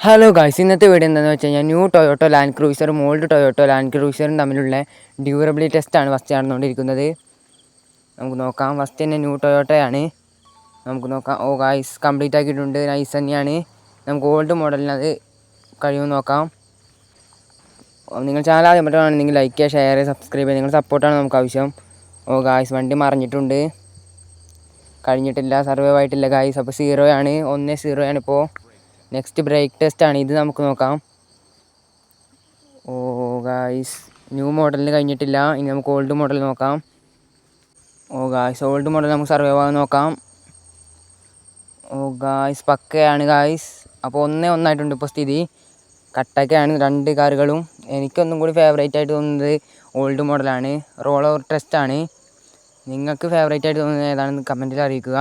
Hello guys, ഇന്നത്തെ video എന്താണെന്ന് വെച്ച് കഴിഞ്ഞാൽ ന്യൂ ടൊയോട്ടോ ലാൻഡ് ക്രൂസറും ഓൾഡ് ടൊയോട്ടോ ലാൻഡ് ക്രൂസറും തമ്മിലുള്ള ഡ്യൂറബിലിറ്റി ടെസ്റ്റാണ് ഫസ്റ്റ് നടന്നുകൊണ്ടിരിക്കുന്നത്. നമുക്ക് നോക്കാം. ഫസ്റ്റ് തന്നെ ന്യൂ ടൊയോട്ടോയാണ്. നമുക്ക് നോക്കാം. ഓ ഗായ്സ്, കംപ്ലീറ്റ് ആക്കിയിട്ടുണ്ട്. നൈസ് തന്നെയാണ്. നമുക്ക് ഓൾഡ് മോഡലിന് അത് കഴിയുമെന്ന് നോക്കാം. നിങ്ങൾ ചാനൽ ആദ്യം പറ്റുകയാണെങ്കിൽ ലൈക്ക് ചെയ്യുക, ഷെയർ ചെയ്യുക, സബ്സ്ക്രൈബ് ചെയ്യുക. നിങ്ങളുടെ സപ്പോർട്ടാണ് നമുക്ക് ആവശ്യം. ഓ ഗായ്സ്, വണ്ടി മറിഞ്ഞിട്ടുണ്ട്. കഴിഞ്ഞിട്ടില്ല, സർവൈവ് ആയിട്ടില്ല ഗായ്സ്. അപ്പോൾ 0 ആണ്. 1-0 ആണ് ഇപ്പോൾ. നെക്സ്റ്റ് ബ്രേക്ക് ടെസ്റ്റാണ്. ഇത് നമുക്ക് നോക്കാം. ഓ ഗായ്സ്, ന്യൂ മോഡലിന് കഴിഞ്ഞിട്ടില്ല. ഇനി നമുക്ക് ഓൾഡ് മോഡൽ നോക്കാം. ഓ ഗായ്സ്, ഓൾഡ് മോഡൽ നമുക്ക് സർവൈവ് ആകാൻ നോക്കാം. ഓ ഗായ്സ്, പക്കയാണ് ഗായ്സ്. അപ്പോൾ 1-1 ആയിട്ടുണ്ട് ഇപ്പോൾ സ്ഥിതി. കട്ടൊക്കെയാണ് രണ്ട് കാറുകളും. എനിക്കൊന്നും കൂടി ഫേവറേറ്റ് ആയിട്ട് തോന്നുന്നത് ഓൾഡ് മോഡലാണ്. റോൾ ഓവർ ടെസ്റ്റാണ്. നിങ്ങൾക്ക് ഫേവറേറ്റ് ആയിട്ട് തോന്നുന്നത് ഏതാണെന്ന് കമൻറ്റിൽ അറിയിക്കുക.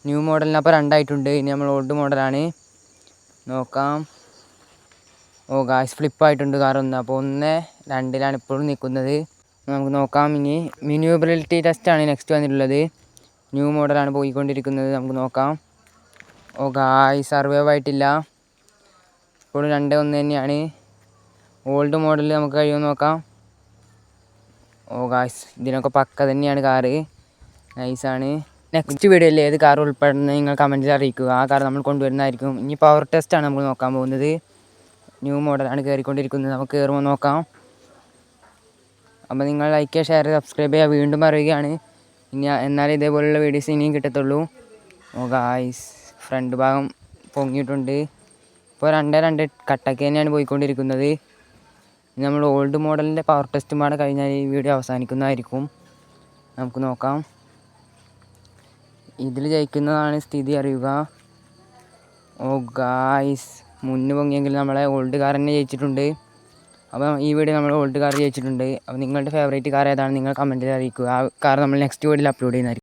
ന്യൂ മോഡലിന് അപ്പോൾ 2 ആയിട്ടുണ്ട്. ഇനി നമ്മൾ ഓൾഡ് മോഡലാണ് നോക്കാം. ഓ ഗായ്സ്, ഫ്ലിപ്പായിട്ടുണ്ട് കാറൊന്ന്. അപ്പോൾ 1-2 ഇപ്പോഴും നിൽക്കുന്നത്. നമുക്ക് നോക്കാം. ഇനി മിന്യൂബിലിറ്റി ടെസ്റ്റാണ് നെക്സ്റ്റ് വന്നിട്ടുള്ളത്. ന്യൂ മോഡലാണ് പോയിക്കൊണ്ടിരിക്കുന്നത്. നമുക്ക് നോക്കാം. ഓ ഗായ്സ്, സർവൈവ് ആയിട്ടില്ല. ഇപ്പോഴും 2-1 തന്നെയാണ്. ഓൾഡ് മോഡൽ നമുക്ക് കഴിയുമെന്ന് നോക്കാം. ഓ ഗായ്സ്, ഇതിനൊക്കെ പക്ക തന്നെയാണ് കാറ്. നൈസാണ്. നെക്സ്റ്റ് വീഡിയോയിൽ ഏത് കാർ ഉൾപ്പെടുന്നത് നിങ്ങൾ കമൻറ്റിൽ അറിയിക്കുക. ആ കാർ നമ്മൾ കൊണ്ടുവരുന്നതായിരിക്കും. ഇനി പവർ ടെസ്റ്റാണ് നമ്മൾ നോക്കാൻ പോകുന്നത്. ന്യൂ മോഡലാണ് കയറിക്കൊണ്ടിരിക്കുന്നത്. നമുക്ക് കയറുമ്പോൾ നോക്കാം. അപ്പോൾ നിങ്ങൾ ലൈക്ക് ചെയ്യുക, ഷെയർ ചെയ്യുക, സബ്സ്ക്രൈബ് ചെയ്യുക. വീണ്ടും പറയുകയാണ്, ഇനി എന്നാലേ ഇതേപോലെയുള്ള വീഡിയോസ് ഇനിയും കിട്ടത്തുള്ളൂ. ഓ ഗായ്സ്, ഫ്രണ്ട് ഭാഗം പൊങ്ങിയിട്ടുണ്ട്. ഇപ്പോൾ 2-2 കട്ടക്ക് തന്നെയാണ് പോയിക്കൊണ്ടിരിക്കുന്നത്. ഇനി നമ്മൾ ഓൾഡ് മോഡലിൻ്റെ പവർ ടെസ്റ്റും പാടെ കഴിഞ്ഞാൽ ഈ വീഡിയോ അവസാനിക്കുന്നതായിരിക്കും. നമുക്ക് നോക്കാം. ഇതിൽ ജയിക്കുന്നതാണ് സ്ഥിതി അറിയുക. ഓ ഗായ്സ്, മുന്ന് പൊങ്ങിയെങ്കിൽ നമ്മളെ ഓൾഡ് കാർ തന്നെ ജയിച്ചിട്ടുണ്ട്. അപ്പോൾ ഈ വീഡിയോ നമ്മൾ ഓൾഡ് കാർ ജയിച്ചിട്ടുണ്ട്. അപ്പോൾ നിങ്ങളുടെ ഫേവറേറ്റ് കാർ ഏതാണ് നിങ്ങൾ കമൻറ്റിൽ അറിയിക്കുക. ആ കാർ നമ്മൾ നെക്സ്റ്റ് വീഡിയോയിൽ അപ്ലോഡ് ചെയ്യുന്നതായിരിക്കും.